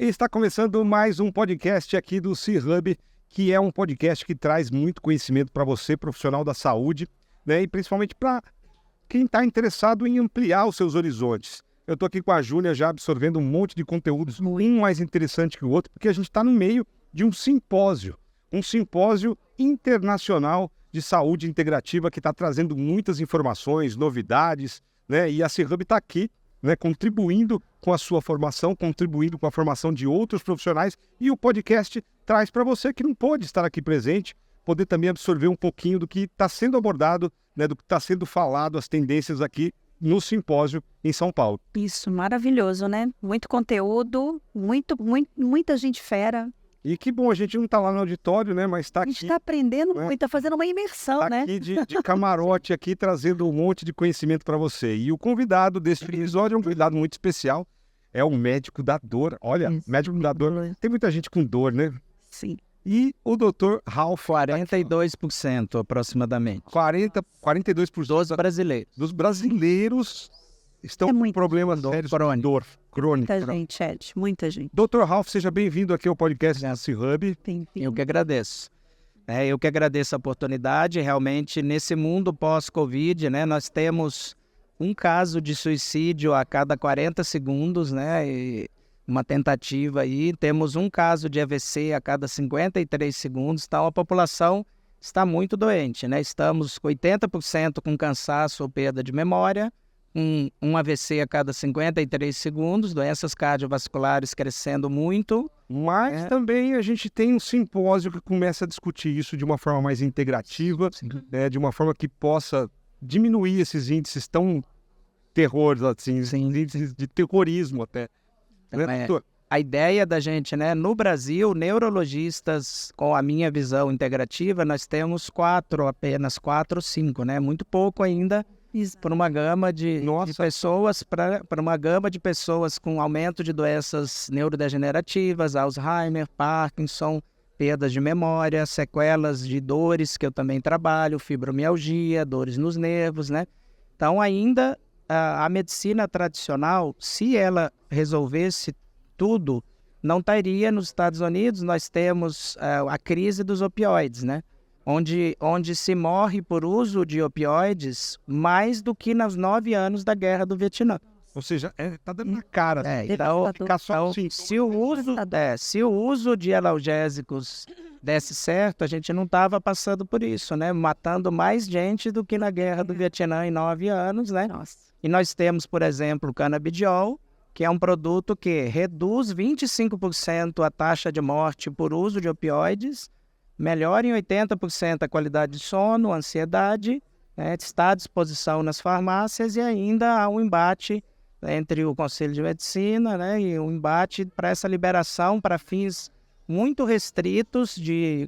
Está começando mais um podcast aqui do C-Hub, que é um podcast que traz muito conhecimento para você, profissional da saúde, né? E principalmente para quem está interessado em ampliar os seus horizontes. Eu estou aqui com a Júlia já absorvendo um monte de conteúdos, um mais interessante que o outro, porque a gente está no meio de um simpósio internacional de saúde integrativa que está trazendo muitas informações, novidades, né? E a C-Hub está aqui, né, contribuindo com a sua formação, contribuindo com a formação de outros profissionais, e o podcast traz para você que não pôde estar aqui presente, poder também absorver um pouquinho do que está sendo abordado, né, do que está sendo falado, as tendências aqui no simpósio em São Paulo. Isso, maravilhoso, né? Muito conteúdo, muita gente fera. E que bom, a gente não está lá no auditório, né, mas está aqui. A gente está aprendendo muito, está fazendo uma imersão, Tá né? aqui de camarote aqui, trazendo um monte de conhecimento para você. E o convidado desse episódio é um convidado muito especial, é o médico da dor. Olha, Isso. médico da dor, tem muita gente com dor, né? Sim. E o Dr. Ralph, 42% aproximadamente. 42% Dos brasileiros. dos brasileiros estão É com muito. problemas sérios de dor crônica. Muita gente, Ed, muita gente. Dr. Ralph, seja bem-vindo aqui ao podcast da C-Hub. Eu que agradeço. Eu que agradeço a oportunidade. Realmente, nesse mundo pós-Covid, né, nós temos um caso de suicídio a cada 40 segundos, né, e uma tentativa aí. Temos um caso de AVC a cada 53 segundos. Então, a população está muito doente, né? Estamos com 80% com cansaço ou perda de memória, um AVC a cada 53 segundos, doenças cardiovasculares crescendo muito. Mas também a gente tem um simpósio que começa a discutir isso de uma forma mais integrativa, né, de uma forma que possa diminuir esses índices tão terrores, assim, índices de terrorismo até. Né, doutor? A ideia da gente, né, no Brasil, neurologistas, com a minha visão integrativa, nós temos apenas 4 ou 5, né? Muito pouco ainda. Para uma gama de pessoas, para uma gama de pessoas com aumento de doenças neurodegenerativas, Alzheimer, Parkinson, perdas de memória, sequelas de dores, que eu também trabalho, fibromialgia, dores nos nervos, né? Então, ainda a medicina tradicional, se ela resolvesse tudo, não estaria nos Estados Unidos. Nós temos a crise dos opioides, né? Onde se morre por uso de opioides mais do que nos 9 anos da Guerra do Vietnã. Ou seja, tá dando na cara. Então, se o uso de analgésicos desse certo, a gente não estava passando por isso, né? Matando mais gente do que na Guerra do Vietnã em 9 anos, né? Nossa. E nós temos, por exemplo, o canabidiol, que é um produto que reduz 25% a taxa de morte por uso de opioides, melhora em 80% a qualidade de sono, ansiedade, né, está à disposição nas farmácias, e ainda há um embate entre o Conselho de Medicina, né, e um embate para essa liberação para fins muito restritos de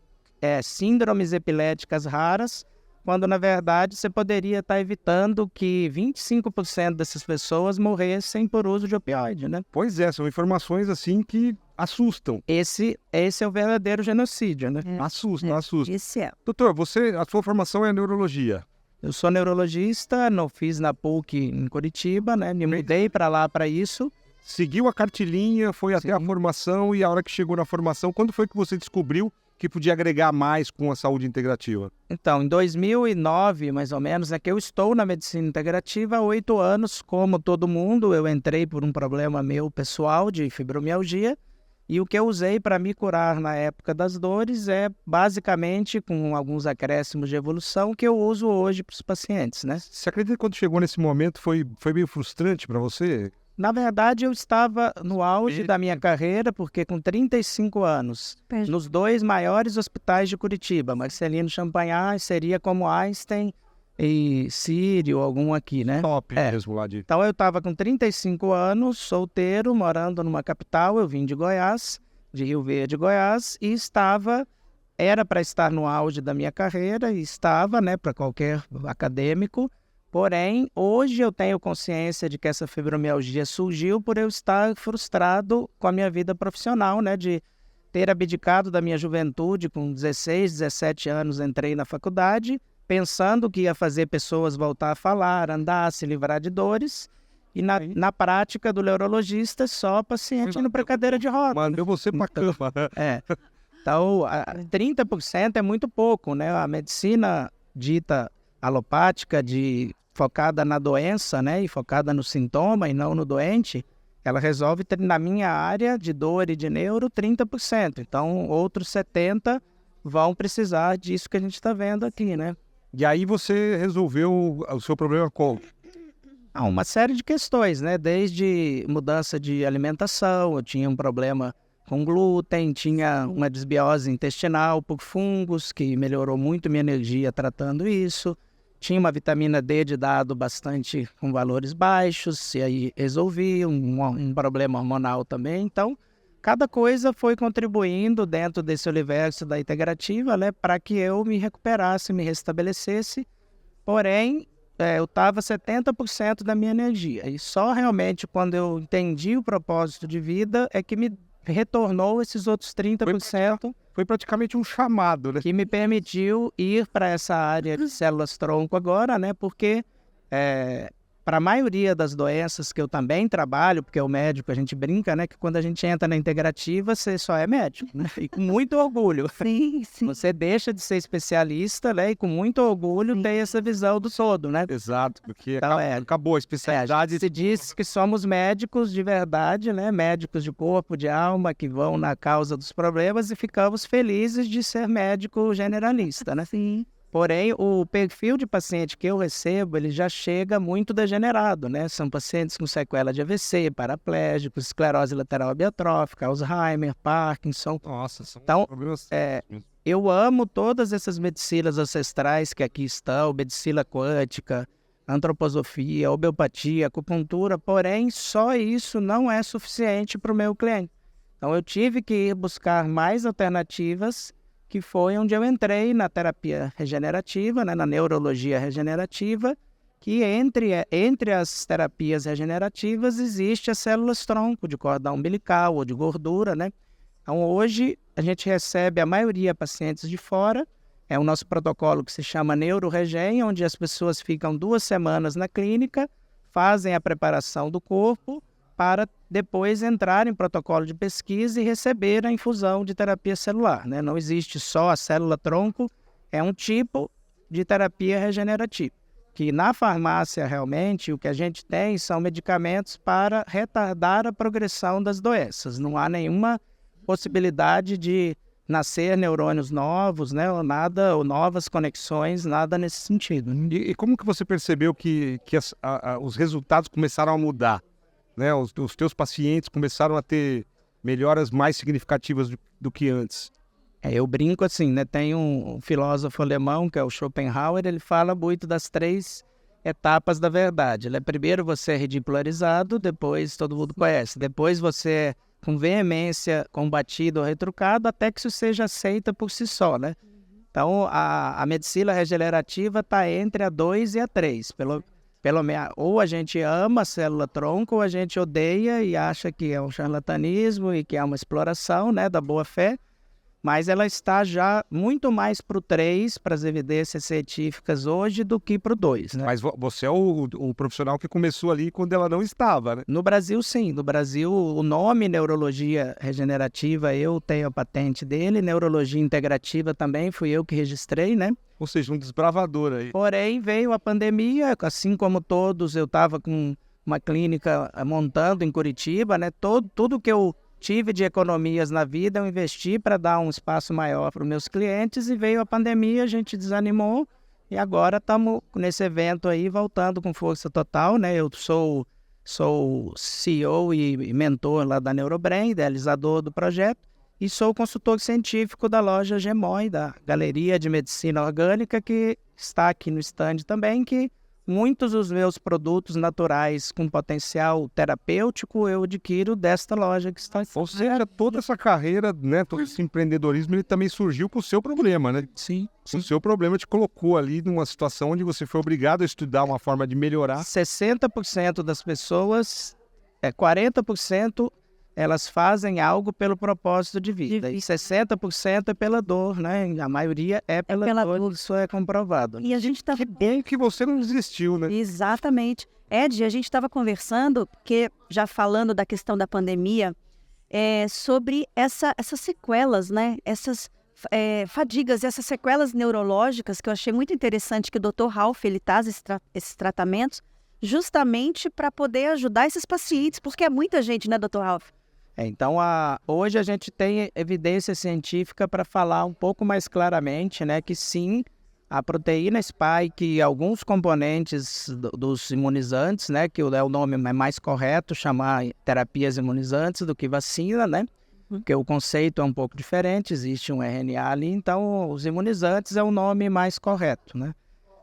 síndromes epiléticas raras, quando na verdade você poderia estar evitando que 25% dessas pessoas morressem por uso de opioide, né? Pois é, são informações assim que assustam. Esse é o verdadeiro genocídio, né? Assusta. Esse é. Doutor, a sua formação é neurologia. Eu sou neurologista, não fiz na PUC em Curitiba, né? Me mudei para lá para isso. Seguiu a cartilinha, foi até a formação, e a hora que chegou na formação, quando foi que você descobriu que podia agregar mais com a saúde integrativa? Então, em 2009, mais ou menos, é que eu estou na medicina integrativa há 8 anos. Como todo mundo, eu entrei por um problema meu pessoal de fibromialgia, e o que eu usei para me curar na época das dores é basicamente, com alguns acréscimos de evolução, que eu uso hoje para os pacientes, né? Você acredita que quando chegou nesse momento foi meio frustrante para você? Na verdade, eu estava no auge da minha carreira, porque com 35 anos, nos 2 maiores hospitais de Curitiba, Marcelino Champagnat seria como Einstein e Sírio, algum aqui, né? Top mesmo lá de... Então, eu estava com 35 anos, solteiro, morando numa capital. Eu vim de Goiás, de Rio Verde, Goiás, e era para estar no auge da minha carreira, e estava, né, para qualquer acadêmico. Porém, hoje eu tenho consciência de que essa fibromialgia surgiu por eu estar frustrado com a minha vida profissional, né? De ter abdicado da minha juventude. Com 16, 17 anos entrei na faculdade, pensando que ia fazer pessoas voltar a falar, andar, se livrar de dores. E na prática do neurologista, só paciente indo para cadeira de rodas. Mandou você para cama. Então, 30% é muito pouco, né? A medicina dita alopática, focada na doença, né? E focada no sintoma e não no doente, ela resolve, na minha área de dor e de neuro, 30%. Então, outros 70% vão precisar disso que a gente está vendo aqui, né? E aí você resolveu o seu problema como? Uma série de questões, né? Desde mudança de alimentação, eu tinha um problema com glúten, tinha uma desbiose intestinal por fungos, que melhorou muito minha energia tratando isso. Tinha uma vitamina D de dado bastante com valores baixos, e aí resolvi um problema hormonal também. Então, cada coisa foi contribuindo dentro desse universo da integrativa, né? Para que eu me recuperasse, me restabelecesse. Porém, eu estava 70% da minha energia. E só realmente quando eu entendi o propósito de vida é que me retornou esses outros 30%. Foi praticamente um chamado, né? Que me permitiu ir para essa área de células-tronco agora, né? Porque para a maioria das doenças que eu também trabalho, porque o médico, a gente brinca, né? Que quando a gente entra na integrativa, você só é médico, né? E com muito orgulho. Sim. Você deixa de ser especialista, né? E com muito orgulho tem essa visão do todo, né? Exato, porque então, acabou a especialidade. Se diz que somos médicos de verdade, né? Médicos de corpo, de alma, que vão na causa dos problemas e ficamos felizes de ser médico generalista, né? Sim. Porém, o perfil de paciente que eu recebo, ele já chega muito degenerado, né? São pacientes com sequela de AVC, paraplégicos, esclerose lateral abiotrófica, Alzheimer, Parkinson. Nossa, são então, problemas. Eu amo todas essas medicinas ancestrais que aqui estão, medicina quântica, antroposofia, homeopatia, acupuntura, porém, só isso não é suficiente para o meu cliente. Então, eu tive que ir buscar mais alternativas, que foi onde eu entrei na terapia regenerativa, né, na neurologia regenerativa, que entre as terapias regenerativas existe as células-tronco de cordão umbilical ou de gordura, né? Então, hoje, a gente recebe a maioria pacientes de fora, é o nosso protocolo que se chama NeuroRegen, onde as pessoas ficam 2 semanas na clínica, fazem a preparação do corpo, para depois entrar em protocolo de pesquisa e receber a infusão de terapia celular, né? Não existe só a célula-tronco, é um tipo de terapia regenerativa, que na farmácia realmente o que a gente tem são medicamentos para retardar a progressão das doenças. Não há nenhuma possibilidade de nascer neurônios novos, né? Ou novas conexões, nada nesse sentido. E como que você percebeu que os resultados começaram a mudar? Né, os teus pacientes começaram a ter melhoras mais significativas do que antes. Eu brinco assim, né? Tem um filósofo alemão, que é o Schopenhauer, ele fala muito das 3 etapas da verdade. Primeiro você é ridicularizado, depois todo mundo conhece, depois você é com veemência combatido ou retrucado, até que isso seja aceita por si só, né? Então, a medicina regenerativa está entre a 2 e a 3, ou a gente ama a célula-tronco, ou a gente odeia e acha que é um charlatanismo e que é uma exploração, né, da boa-fé, mas ela está já muito mais para o 3, para as evidências científicas hoje, do que para o 2. Né? Mas você é o profissional que começou ali quando ela não estava, né? No Brasil, sim. No Brasil, o nome neurologia regenerativa, eu tenho a patente dele, neurologia integrativa também, fui eu que registrei, né? Ou seja, um desbravador aí. Porém, veio a pandemia, assim como todos, eu estava com uma clínica montando em Curitiba, né? Tudo que eu tive de economias na vida, eu investi para dar um espaço maior para os meus clientes, e veio a pandemia, a gente desanimou, e agora estamos nesse evento aí, voltando com força total, né? Eu sou CEO e mentor lá da Neurobrain, idealizador do projeto, e sou consultor científico da loja Gemoi, da Galeria de Medicina Orgânica, que está aqui no stand também, que muitos dos meus produtos naturais com potencial terapêutico eu adquiro desta loja que está aqui. Ou seja, toda essa carreira, né, todo esse empreendedorismo, ele também surgiu com o seu problema, né? Sim. O seu problema te colocou ali numa situação onde você foi obrigado a estudar uma forma de melhorar. 60% das pessoas, 40%, elas fazem algo pelo propósito de vida. E 60% é pela dor, né? A maioria é pela dor, isso é comprovado. E a gente está... Que bom que você não desistiu, né? Exatamente. Ed, a gente estava conversando, porque já falando da questão da pandemia, sobre essas sequelas, né? Essas fadigas, essas sequelas neurológicas, que eu achei muito interessante que o Dr. Ralph ele traz esses tratamentos justamente para poder ajudar esses pacientes, porque é muita gente, né, Dr. Ralph? Então, hoje a gente tem evidência científica para falar um pouco mais claramente, né, que sim, a proteína spike e alguns componentes dos imunizantes, né, que é o nome mais correto, chamar terapias imunizantes do que vacina, né, porque o conceito é um pouco diferente, existe um RNA ali, então os imunizantes é o nome mais correto, né.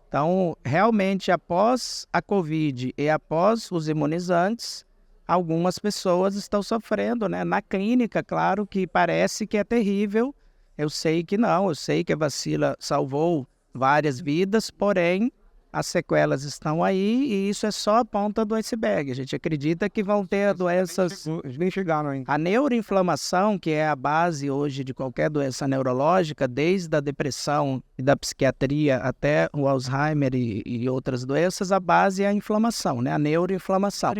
Então, realmente, após a Covid e após os imunizantes, algumas pessoas estão sofrendo, né? Na clínica, claro que parece que é terrível. Eu sei que não, eu sei que a vacina salvou várias vidas, porém, as sequelas estão aí e isso é só a ponta do iceberg. A gente acredita que vão ter doenças... Nem chegaram ainda. A neuroinflamação, que é a base hoje de qualquer doença neurológica, desde a depressão e da psiquiatria até o Alzheimer e outras doenças, a base é a inflamação, né? A neuroinflamação.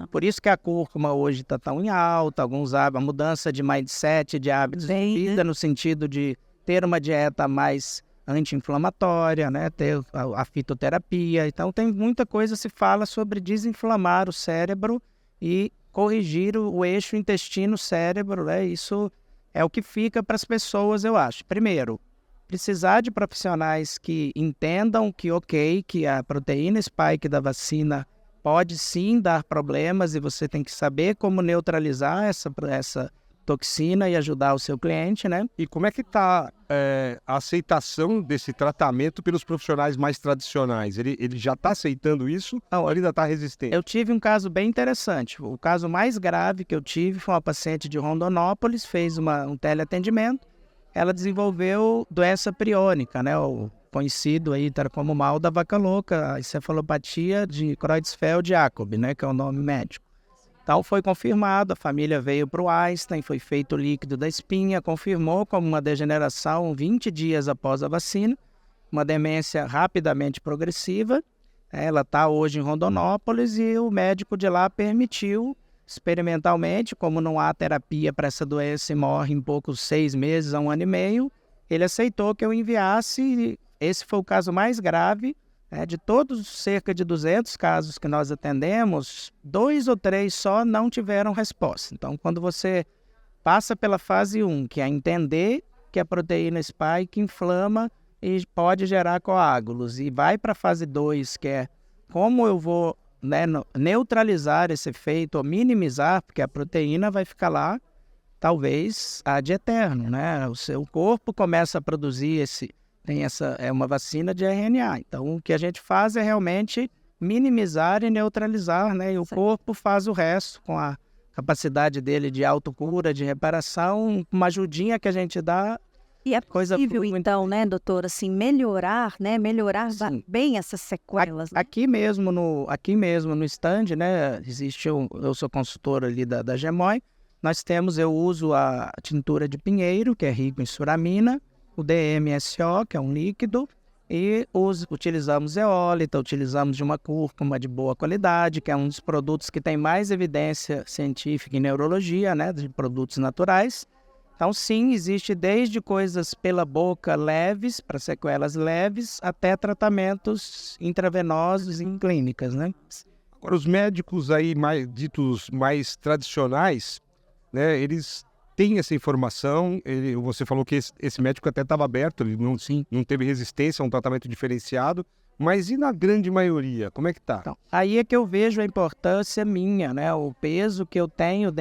Por isso que a cúrcuma hoje está tão em alta, a mudança de mindset, de hábitos de vida, no sentido de ter uma dieta mais anti-inflamatória, né? Ter a fitoterapia. Então, tem muita coisa que se fala sobre desinflamar o cérebro e corrigir o eixo intestino-cérebro, né? Isso é o que fica para as pessoas, eu acho. Primeiro, precisar de profissionais que entendam que, que a proteína spike da vacina pode sim dar problemas e você tem que saber como neutralizar essa toxina e ajudar o seu cliente, né? E como é que está a aceitação desse tratamento pelos profissionais mais tradicionais? Ele já está aceitando isso ou ele ainda está resistente? Eu tive um caso bem interessante. O caso mais grave que eu tive foi uma paciente de Rondonópolis, fez um teleatendimento. Ela desenvolveu doença priônica, né? O conhecido aí como mal da vaca louca, a encefalopatia de Creutzfeldt-Jakob, né? Que é o nome médico. Então foi confirmado, a família veio para o Einstein, foi feito o líquido da espinha, confirmou como uma degeneração 20 dias após a vacina, uma demência rapidamente progressiva. Ela está hoje em Rondonópolis e o médico de lá permitiu, experimentalmente, como não há terapia para essa doença e morre em poucos 6 meses a 1 ano e meio, ele aceitou que eu enviasse. Esse foi o caso mais grave. De todos cerca de 200 casos que nós atendemos, 2 ou 3 só não tiveram resposta. Então, quando você passa pela fase 1, que é entender que a proteína spike inflama e pode gerar coágulos, e vai para a fase 2, que é como eu vou neutralizar esse efeito ou minimizar, porque a proteína vai ficar talvez ad eterno, né? O seu corpo começa a produzir é uma vacina de RNA. Então, o que a gente faz é realmente minimizar e neutralizar, né? E o corpo faz o resto com a capacidade dele de autocura, de reparação, uma ajudinha que a gente dá. E é possível, então, né, doutor, assim, melhorar bem essas sequelas? Né? Aqui mesmo no stand, né, eu sou consultor ali da Gemoi, eu uso a tintura de pinheiro, que é rico em suramina, o DMSO, que é um líquido, e utilizamos eólita, utilizamos de uma cúrcuma de boa qualidade, que é um dos produtos que tem mais evidência científica em neurologia, né, de produtos naturais. Então, sim, existe desde coisas pela boca leves, para sequelas leves, até tratamentos intravenosos em clínicas, né? Agora, os médicos aí ditos mais tradicionais, né, eles têm essa informação. Você falou que esse médico até estava aberto, ele não teve resistência a um tratamento diferenciado, mas e na grande maioria, como é que está? Então, aí é que eu vejo a importância minha, né? O peso que eu tenho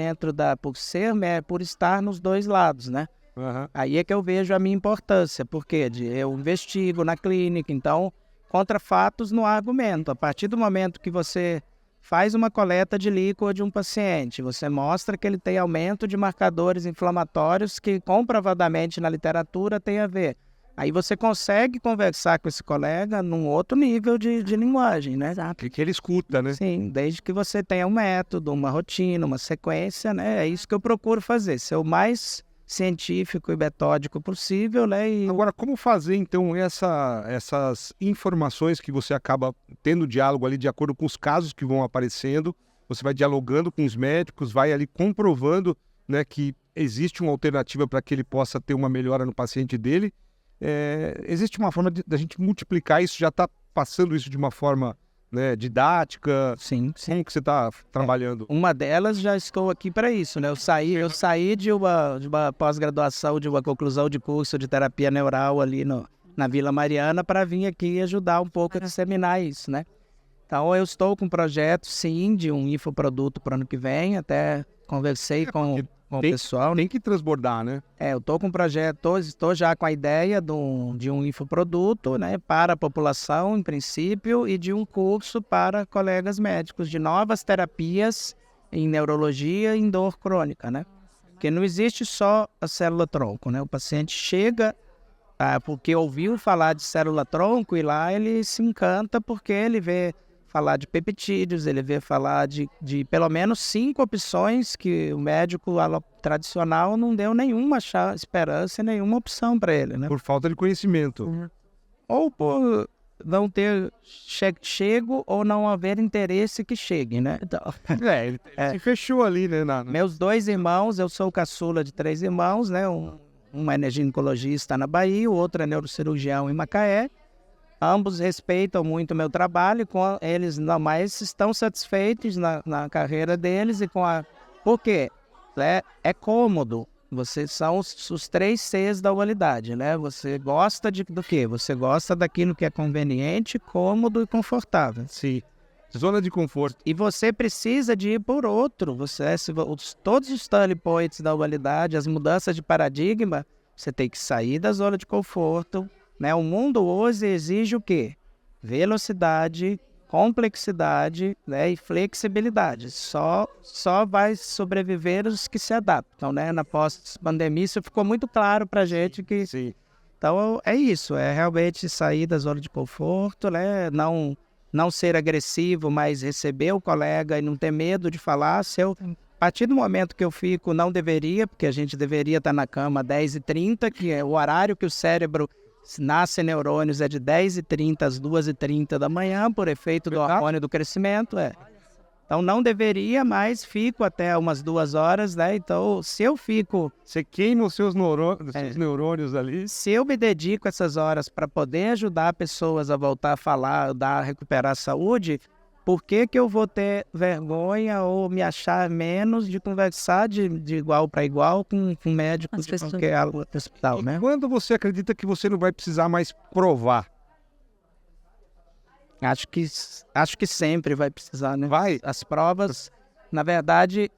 por estar nos dois lados, né? Uhum. Aí é que eu vejo a minha importância, porque eu investigo na clínica, então, contra fatos não há argumento. A partir do momento que você faz uma coleta de líquor de um paciente, você mostra que ele tem aumento de marcadores inflamatórios que comprovadamente na literatura tem a ver. Aí você consegue conversar com esse colega num outro nível de linguagem, né? Que ele escuta, né? Sim, desde que você tenha um método, uma rotina, uma sequência, né? É isso que eu procuro fazer, ser o mais científico e metódico possível, né? E... Agora, como fazer, então, essas informações que você acaba tendo diálogo ali de acordo com os casos que vão aparecendo, você vai dialogando com os médicos, vai ali comprovando, né, que existe uma alternativa para que ele possa ter uma melhora no paciente dele. Existe uma forma da gente multiplicar isso, já está passando isso de uma forma, né, didática? Sim. Como que você está trabalhando? Uma delas, já estou aqui para isso, né? Eu saí de uma pós-graduação, de uma conclusão de curso de terapia neural ali na Vila Mariana para vir aqui ajudar um pouco a disseminar isso, né? Então, eu estou com um projeto, sim, de um infoproduto para o ano que vem, até conversei com o pessoal. Tem que transbordar, né? Eu estou com um projeto, estou já com a ideia de um infoproduto, né, para a população, em princípio, e de um curso para colegas médicos de novas terapias em neurologia e em dor crônica, né? Porque não existe só a célula-tronco, né? O paciente chega porque ouviu falar de célula-tronco e lá ele se encanta porque ele vê falar de peptídeos, ele vê falar de pelo menos 5 opções que o médico tradicional não deu nenhuma esperança e nenhuma opção para ele, né? Por falta de conhecimento. Ou por não ter chego ou não haver interesse que chegue, né? Então, ele se fechou ali, né? Meus 2 irmãos, eu sou o caçula de 3 irmãos, né? Um é ginecologista na Bahia, o outro é neurocirurgião em Macaé. Ambos respeitam muito o meu trabalho, eles não mais estão satisfeitos na carreira deles e Por quê? É cômodo. Vocês são os 3 Cs da humanidade, né? Você gosta do quê? Você gosta daquilo que é conveniente, cômodo e confortável. Sim. Zona de conforto. E você precisa de ir por outro. Todos os turning points da humanidade, as mudanças de paradigma, você tem que sair da zona de conforto, né? O mundo hoje exige o quê? Velocidade, complexidade, né? E flexibilidade. Só vai sobreviver os que se adaptam, né? Na pós-pandemia isso ficou muito claro para a gente que... Sim. Então é isso, é realmente sair da zona de conforto, né? Não ser agressivo, mas receber o colega e não ter medo de falar. A partir do momento que eu fico, não deveria, porque a gente deveria estar na cama às 10h30, que é o horário que o cérebro nasce neurônios, é de 10h30 às 2h30 da manhã, por efeito do hormônio do crescimento. Então não deveria, mas fico até umas 2 horas, né? Então, se eu fico... Você queima os seus neurônios ali. Se eu me dedico essas horas para poder ajudar pessoas a voltar a falar, a recuperar a saúde, por que eu vou ter vergonha ou me achar menos de conversar de igual para igual com um médico de qualquer hospital, né? Quando você acredita que você não vai precisar mais provar? Acho que sempre vai precisar, né? Vai? As provas, na verdade,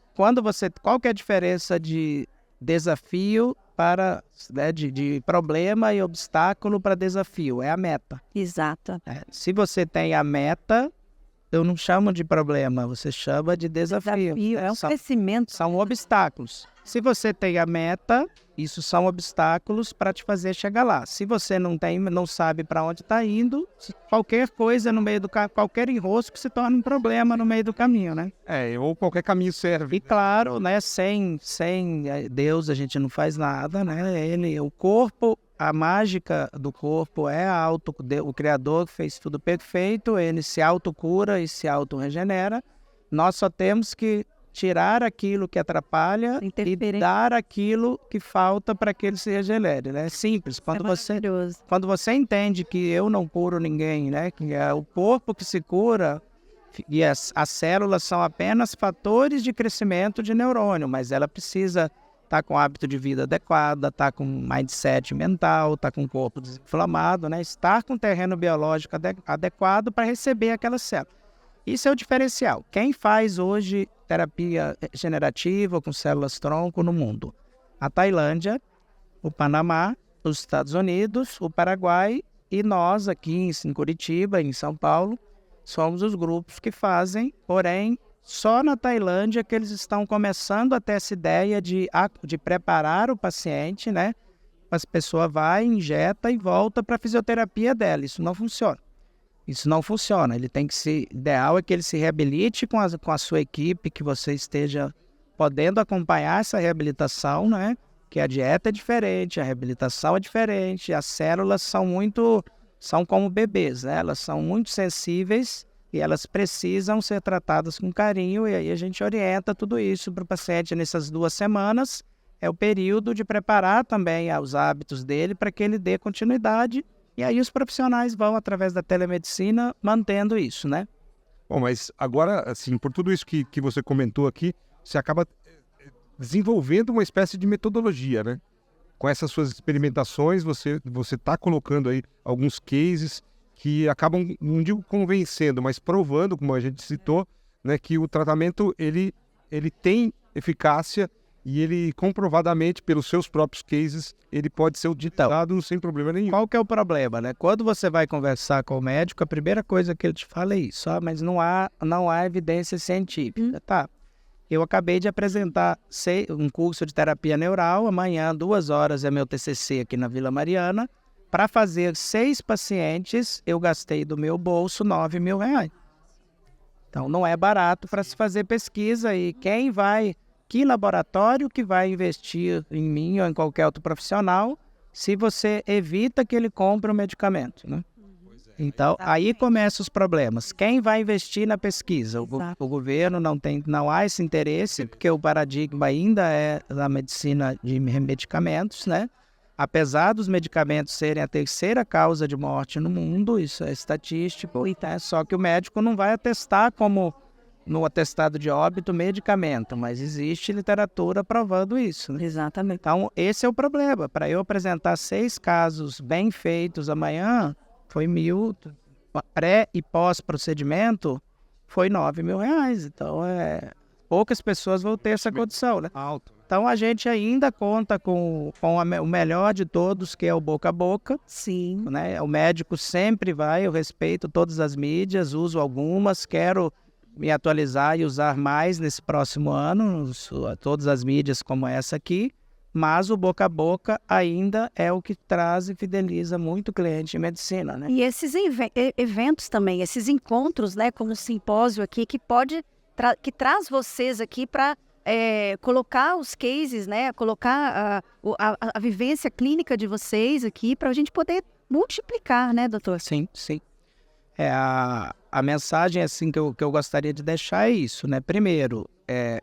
qual que é a diferença de desafio para, né, de problema e obstáculo para desafio? É a meta. Exato. Se você tem a meta, eu não chamo de problema, você chama de desafio. É um crescimento. São obstáculos. Se você tem a meta, isso são obstáculos para te fazer chegar lá. Se você não sabe para onde está indo, qualquer coisa no meio do caminho, qualquer enrosco se torna um problema no meio do caminho, né? Ou qualquer caminho serve. E claro, né, sem Deus a gente não faz nada, né? O corpo, a mágica do corpo é o Criador que fez tudo perfeito, ele se autocura e se autorregenera. Nós só temos que tirar aquilo que atrapalha e dar aquilo que falta para que ele se regenere, né? Simples. Quando você entende que eu não curo ninguém, né? Que é o corpo que se cura e as células são apenas fatores de crescimento de neurônio, mas ela precisa estar com hábito de vida adequado, estar com mindset mental, estar com o corpo desinflamado, né? Estar com terreno biológico adequado para receber aquela célula. Isso é o diferencial. Quem faz hoje terapia regenerativa com células-tronco no mundo? A Tailândia, o Panamá, os Estados Unidos, o Paraguai e nós aqui em Curitiba, em São Paulo, somos os grupos que fazem, porém, só na Tailândia que eles estão começando a ter essa ideia de preparar o paciente, né? A pessoa vai, injeta e volta para a fisioterapia dela. Isso não funciona. Ideal é que ele se reabilite com a sua equipe, que você esteja podendo acompanhar essa reabilitação, né? que a dieta é diferente, a reabilitação é diferente, as células são como bebês, né? Elas são muito sensíveis e elas precisam ser tratadas com carinho, e aí a gente orienta tudo isso para o paciente nessas 2 semanas. É o período de preparar também os hábitos dele para que ele dê continuidade, e aí os profissionais vão, através da telemedicina, mantendo isso, né? Bom, mas agora, assim, por tudo isso que você comentou aqui, você acaba desenvolvendo uma espécie de metodologia, né? Com essas suas experimentações, você está colocando aí alguns cases que acabam, não digo convencendo, mas provando, como a gente citou, né, que o tratamento ele tem eficácia e ele, comprovadamente, pelos seus próprios cases, ele pode ser utilizado sem problema nenhum. Qual que é o problema, né? Quando você vai conversar com o médico, a primeira coisa que ele te fala é isso, mas não há evidência científica, tá? Eu acabei de apresentar um curso de terapia neural, amanhã, 2 horas, é meu TCC aqui na Vila Mariana. Para fazer 6 pacientes, eu gastei do meu bolso R$9 mil. Então, não é barato para se fazer pesquisa, e que laboratório que vai investir em mim ou em qualquer outro profissional se você evita que ele compre o medicamento, né? Então, aí começam os problemas. Quem vai investir na pesquisa? O governo não há esse interesse, porque o paradigma ainda é da medicina de medicamentos, né? Apesar dos medicamentos serem a 3ª causa de morte no mundo, isso é estatístico, só que o médico não vai atestar como no atestado de óbito medicamento, mas existe literatura provando isso, né? Exatamente. Então, esse é o problema. Para eu apresentar 6 casos bem feitos amanhã, foi pré e pós-procedimento, foi R$9 mil. Então, poucas pessoas vão ter essa condição, né? Alto. Então, a gente ainda conta com o melhor de todos, que é o boca a boca. Sim. Né? O médico sempre eu respeito todas as mídias, uso algumas, quero me atualizar e usar mais nesse próximo ano, todas as mídias como essa aqui, mas o boca a boca ainda é o que traz e fideliza muito cliente em medicina, né? E esses eventos também, esses encontros, né, como o simpósio aqui, que traz vocês aqui para colocar os cases, né, colocar a vivência clínica de vocês aqui para a gente poder multiplicar, né, doutor? Sim, sim. A mensagem assim, que eu gostaria de deixar é isso, né? Primeiro,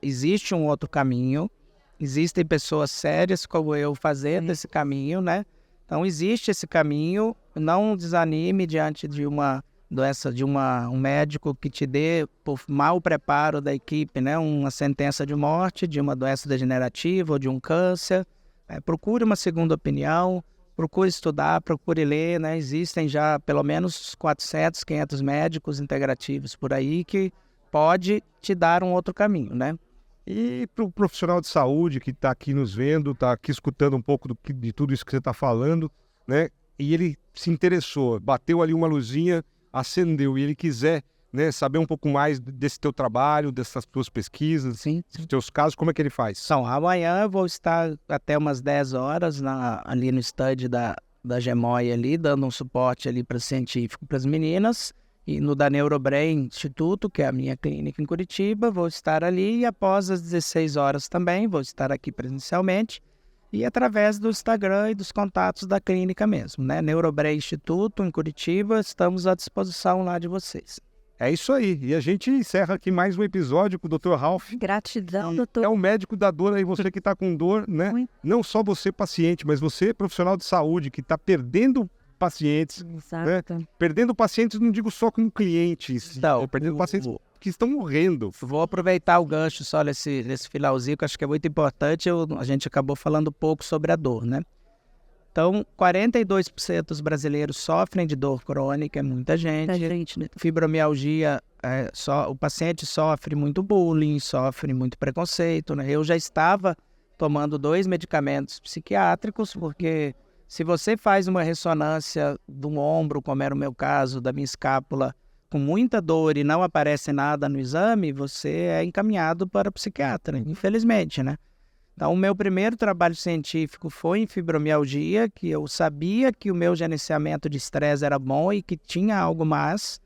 existe um outro caminho, existem pessoas sérias como eu fazendo esse caminho, né? Então, existe esse caminho, não desanime diante de uma doença, um médico que te dê, por mau preparo da equipe, né, uma sentença de morte de uma doença degenerativa ou de um câncer. Procure uma segunda opinião, procure estudar, procure ler, né? Existem já pelo menos 400, 500 médicos integrativos por aí que pode te dar um outro caminho, né? E para o profissional de saúde que está aqui nos vendo, está aqui escutando um pouco de tudo isso que você está falando, né? E ele se interessou, bateu ali uma luzinha, acendeu, e ele quiser, né, saber um pouco mais desse teu trabalho, dessas tuas pesquisas, Sim. dos teus casos, como é que ele faz? Então, amanhã eu vou estar até umas 10 horas ali no stand da GEMOI ali, dando um suporte ali para científico para as meninas, e no da Neurobrain Instituto, que é a minha clínica em Curitiba, vou estar ali, e após as 16 horas também, vou estar aqui presencialmente, e através do Instagram e dos contatos da clínica mesmo, né? Neurobrain Instituto em Curitiba, estamos à disposição lá de vocês. É isso aí. E a gente encerra aqui mais um episódio com o Dr. Ralph. Gratidão, doutor. É o médico da dor aí, você que está com dor, né? Muito. Não só você, paciente, mas você, profissional de saúde, que está perdendo pacientes. Exato. Né? Perdendo pacientes, não digo só como clientes, Então, perdendo pacientes que estão morrendo. Vou aproveitar o gancho só nesse finalzinho, que acho que é muito importante. A gente acabou falando pouco sobre a dor, né? Então, 42% dos brasileiros sofrem de dor crônica, é muita gente. Né? Fibromialgia, o paciente sofre muito bullying, sofre muito preconceito, né? Eu já estava tomando 2 medicamentos psiquiátricos, porque se você faz uma ressonância do ombro, como era o meu caso, da minha escápula, com muita dor e não aparece nada no exame, você é encaminhado para o psiquiatra, infelizmente, né? Então, o meu primeiro trabalho científico foi em fibromialgia, que eu sabia que o meu gerenciamento de estresse era bom e que tinha algo mais.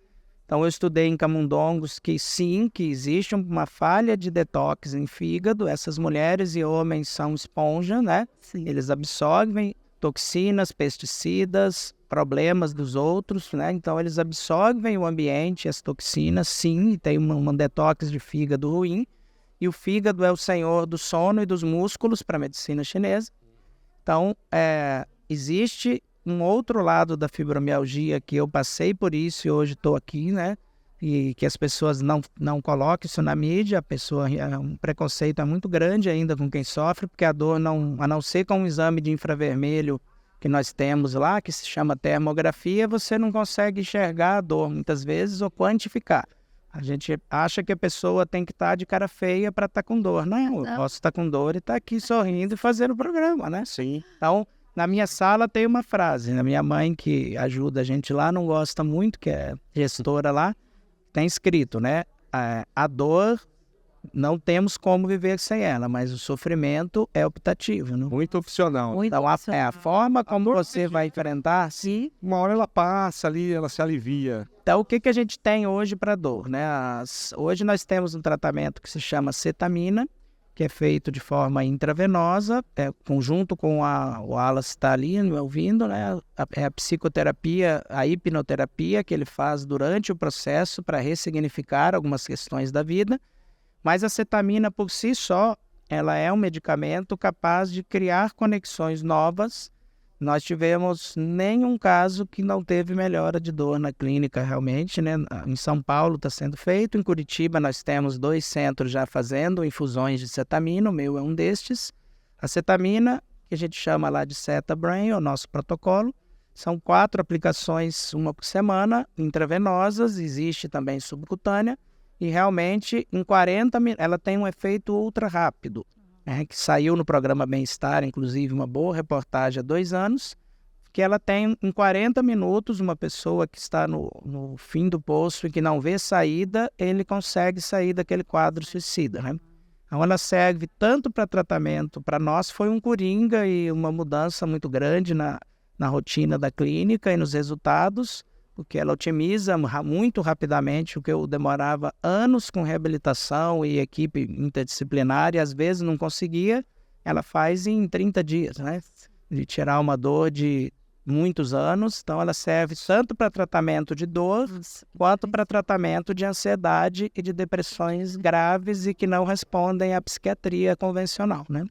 Então, eu estudei em camundongos que sim, que existe uma falha de detox em fígado. Essas mulheres e homens são esponja, né? Sim. Eles absorvem toxinas, pesticidas, problemas dos outros, né? Então, eles absorvem o ambiente, as toxinas, sim, e tem uma detox de fígado ruim. E o fígado é o senhor do sono e dos músculos para a medicina chinesa. Então, existe um outro lado da fibromialgia que eu passei por isso e hoje estou aqui, né? E que as pessoas não colocam isso na mídia, um preconceito é muito grande ainda com quem sofre, porque a dor, a não ser com um exame de infravermelho que nós temos lá, que se chama termografia, você não consegue enxergar a dor muitas vezes ou quantificar. A gente acha que a pessoa tem que estar de cara feia para estar com dor. Não, eu posso estar com dor e estar aqui sorrindo e fazendo o programa, né? Sim. Então, na minha sala tem uma frase, né? Minha mãe, que ajuda a gente lá, não gosta muito, que é gestora lá, tem escrito, né? A dor, não temos como viver sem ela, mas o sofrimento é optativo, né? Muito opcional. Então, a forma como você vai enfrentar, se Uma hora ela passa ali, ela se alivia. Então, o que a gente tem hoje para dor, né? Hoje nós temos um tratamento que se chama cetamina, que é feito de forma intravenosa, junto com o Wallace está ali me ouvindo, né? A psicoterapia, a hipnoterapia que ele faz durante o processo para ressignificar algumas questões da vida. Mas a cetamina por si só, ela é um medicamento capaz de criar conexões novas. Nós tivemos nenhum caso que não teve melhora de dor na clínica realmente, né? Em São Paulo está sendo feito, em Curitiba nós temos 2 centros já fazendo infusões de cetamina, o meu é um destes. A cetamina, que a gente chama lá de CetaBrain, é o nosso protocolo, são 4 aplicações, uma por semana, intravenosas, existe também subcutânea, e realmente em 40 minutos, ela tem um efeito ultra rápido. Que saiu no programa Bem-Estar, inclusive uma boa reportagem há 2 anos, que ela tem em 40 minutos, uma pessoa que está no fim do poço e que não vê saída, ele consegue sair daquele quadro suicida, né? Então ela serve tanto para tratamento, para nós foi um coringa e uma mudança muito grande na rotina da clínica e nos resultados, porque ela otimiza muito rapidamente o que eu demorava anos com reabilitação e equipe interdisciplinar e às vezes não conseguia, ela faz em 30 dias, né? De tirar uma dor de muitos anos. Então ela serve tanto para tratamento de dor quanto para tratamento de ansiedade e de depressões graves e que não respondem à psiquiatria convencional, né?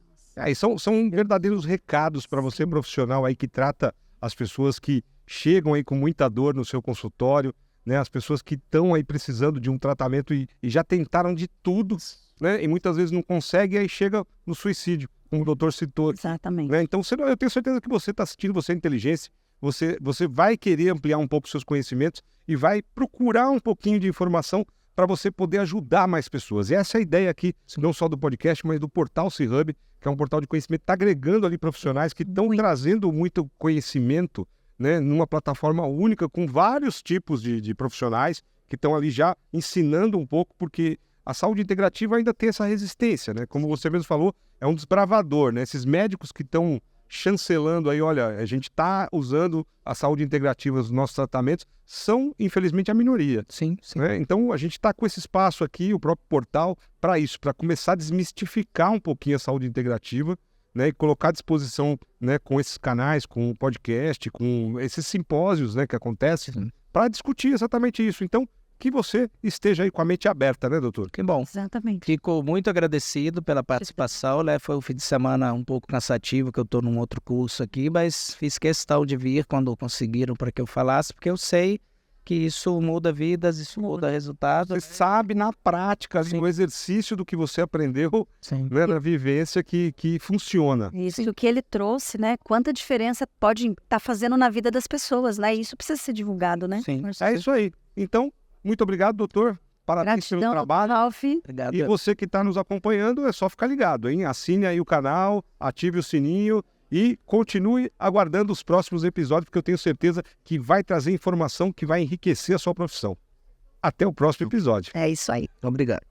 E são verdadeiros recados para você, profissional aí que trata as pessoas que chegam aí com muita dor no seu consultório, né? As pessoas que estão aí precisando de um tratamento e já tentaram de tudo, né? E muitas vezes não conseguem, aí chega no suicídio, como o doutor citou. Exatamente. Né? Então, eu tenho certeza que você está assistindo, você é inteligência, você vai querer ampliar um pouco seus conhecimentos e vai procurar um pouquinho de informação para você poder ajudar mais pessoas. E essa é a ideia aqui, não só do podcast, mas do portal C-Hub, que é um portal de conhecimento, está agregando ali profissionais que estão trazendo muito conhecimento, né, numa plataforma única com vários tipos de profissionais que estão ali já ensinando um pouco, porque a saúde integrativa ainda tem essa resistência, né? Como você mesmo falou, é um desbravador, né? Esses médicos que estão chancelando aí, olha, a gente está usando a saúde integrativa nos nossos tratamentos, são, infelizmente, a minoria. Sim. Né? Então, a gente está com esse espaço aqui, o próprio portal, para isso, para começar a desmistificar um pouquinho a saúde integrativa, né, e colocar à disposição, né, com esses canais, com o podcast, com esses simpósios, né, que acontecem, para discutir exatamente isso. Então, que você esteja aí com a mente aberta, né, doutor? Que bom. Exatamente. Fico muito agradecido pela participação, né? Foi um fim de semana um pouco cansativo, que eu estou num outro curso aqui, mas fiz questão de vir quando conseguiram para que eu falasse, porque eu sei que isso muda vidas, isso muda resultados. Você sabe na prática, no exercício do que você aprendeu, né, na vivência que funciona. Isso que ele trouxe, né? Quanta diferença pode estar fazendo na vida das pessoas, né? Isso precisa ser divulgado, né? Sim. É isso aí. Então, muito obrigado, doutor. Parabéns pelo trabalho. Ralf. Obrigado. E você que está nos acompanhando, é só ficar ligado, hein? Assine aí o canal, ative o sininho e continue aguardando os próximos episódios, porque eu tenho certeza que vai trazer informação que vai enriquecer a sua profissão. Até o próximo episódio. É isso aí. Obrigado.